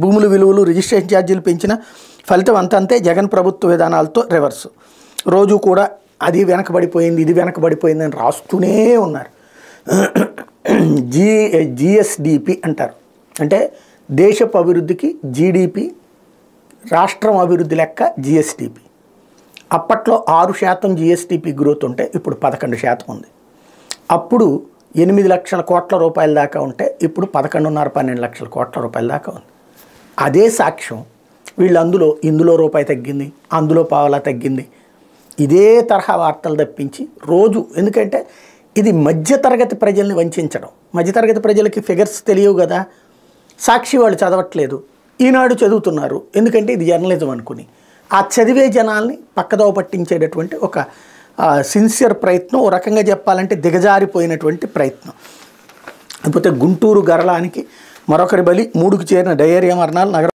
భూముల విలువలు రిజిస్ట్రేషన్ ఛార్జీలు పెంచిన ఫలితం అంతంతే. జగన్ ప్రభుత్వ విధానాలతో రివర్స్. రోజు కూడా అది వెనకబడిపోయింది, ఇది వెనకబడిపోయింది అని రాస్తూనే ఉన్నారు. జిఎస్డిపి అంటారు, అంటే దేశపు అభివృద్ధికి జీడిపి, రాష్ట్రం అభివృద్ధి లెక్క జిఎస్డిపి. అప్పట్లో 6% జిఎస్డిపి గ్రోత్ ఉంటే ఇప్పుడు 11% ఉంది. అప్పుడు 8 లక్షల కోట్ల రూపాయల దాకా ఉంటే ఇప్పుడు 11.5-12 లక్షల కోట్ల రూపాయల దాకా ఉంది. అదే సాక్ష్యం. వీళ్ళు ఇందులో రూపాయి తగ్గింది, అందులో పావలా తగ్గింది, ఇదే తరహా వార్తలు తప్పించి రోజు. ఎందుకంటే ఇది మధ్యతరగతి ప్రజల్ని వంచడం. మధ్యతరగతి ప్రజలకి ఫిగర్స్ తెలియవు కదా. సాక్షి వాళ్ళు చదవట్లేదు, ఈనాడు చదువుతున్నారు. ఎందుకంటే ఇది జర్నలిజం అనుకుని ఆ చదివే జనాల్ని పక్కదోవ పట్టించేటటువంటి ఒక సిన్సియర్ ప్రయత్నం. ఓ రకంగా చెప్పాలంటే దిగజారిపోయినటువంటి ప్రయత్నం. లేకపోతే గుంటూరు గరళానికి మరొకరి బలి, 3కి చేరిన డయేరియా మరణాలు. నగర